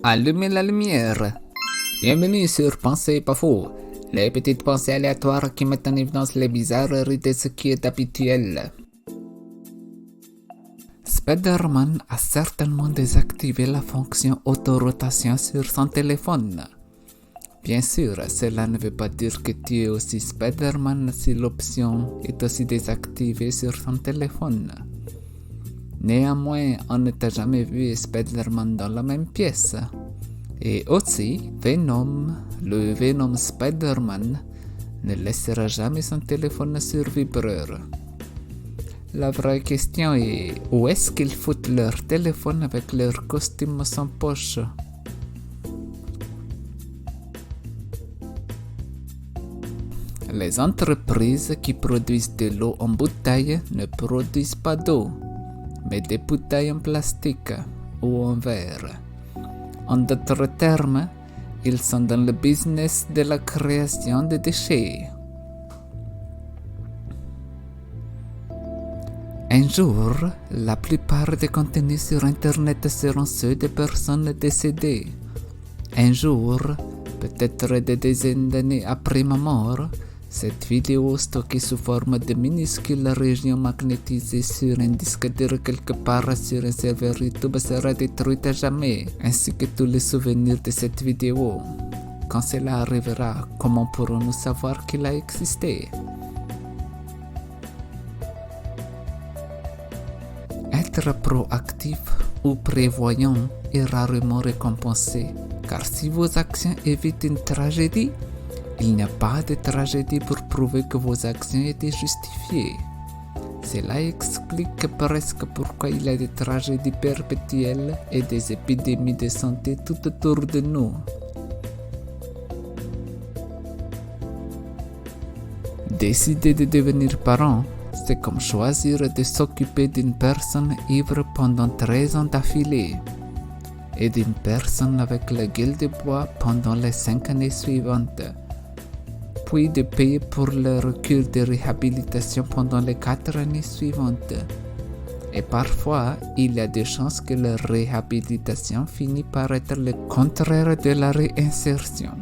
Allumez la lumière. Bienvenue sur Pensée pas faux, les petites pensées aléatoires qui mettent en évidence les bizarreries de ce qui est habituel. Spider-Man a certainement désactivé la fonction autorotation sur son téléphone. Bien sûr, cela ne veut pas dire que tu es aussi Spider-Man si l'option est aussi désactivée sur ton téléphone. Néanmoins, on ne t'a jamais vu Spider-Man dans la même pièce. Et aussi, Venom, le Venom Spider-Man, ne laissera jamais son téléphone sur vibreur. La vraie question est, où est-ce qu'ils foutent leur téléphone avec leur costume sans poche? Les entreprises qui produisent de l'eau en bouteille ne produisent pas d'eau, mais des bouteilles en plastique ou en verre. En d'autres termes, ils sont dans le business de la création de déchets. Un jour, la plupart des contenus sur Internet seront ceux de personnes décédées. Un jour, peut-être des dizaines d'années après ma mort, cette vidéo stockée sous forme de minuscules régions magnétisées sur un disque dur quelque part sur un serveur YouTube sera détruite à jamais, ainsi que tous les souvenirs de cette vidéo. Quand cela arrivera, comment pourrons-nous savoir qu'il a existé? Être proactif ou prévoyant est rarement récompensé, car si vos actions évitent une tragédie, il n'y a pas de tragédie pour prouver que vos actions étaient justifiées. Cela explique presque pourquoi il y a des tragédies perpétuelles et des épidémies de santé tout autour de nous. Décider de devenir parent, c'est comme choisir de s'occuper d'une personne ivre pendant 13 ans d'affilée et d'une personne avec la gueule de bois pendant les 5 années suivantes, puis de payer pour leur cure de réhabilitation pendant les 4 années suivantes. Et parfois, il y a des chances que leur réhabilitation finisse par être le contraire de la réinsertion.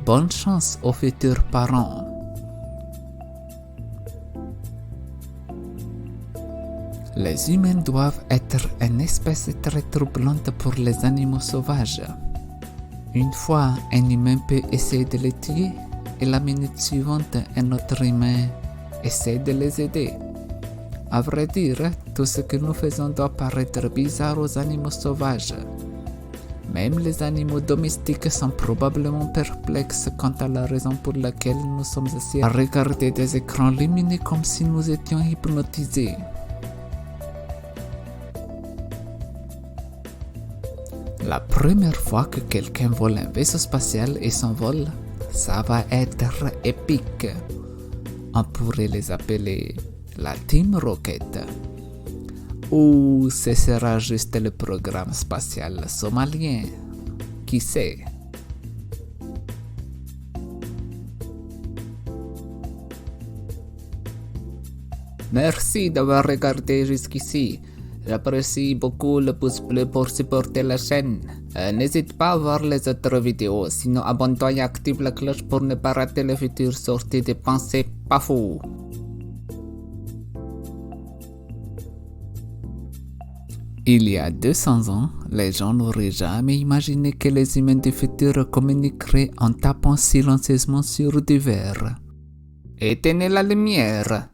Bonne chance aux futurs parents. Les humains doivent être une espèce très troublante pour les animaux sauvages. Une fois, un humain peut essayer de les tuer, et la minute suivante, un autre humain essaie de les aider. À vrai dire, tout ce que nous faisons doit paraître bizarre aux animaux sauvages. Même les animaux domestiques sont probablement perplexes quant à la raison pour laquelle nous sommes assis à regarder des écrans lumineux comme si nous étions hypnotisés. La première fois que quelqu'un vole un vaisseau spatial et s'envole, ça va être épique. On pourrait les appeler la Team Rocket. Ou ce sera juste le programme spatial somalien. Qui sait? Merci d'avoir regardé jusqu'ici. J'apprécie beaucoup le pouce bleu pour supporter la chaîne. N'hésite pas à voir les autres vidéos, sinon abonne-toi et active la cloche pour ne pas rater les futures sorties de Pensées pas fou. Il y a 200 ans, les gens n'auraient jamais imaginé que les humains du futur communiqueraient en tapant silencieusement sur du verre. Éteignez la lumière.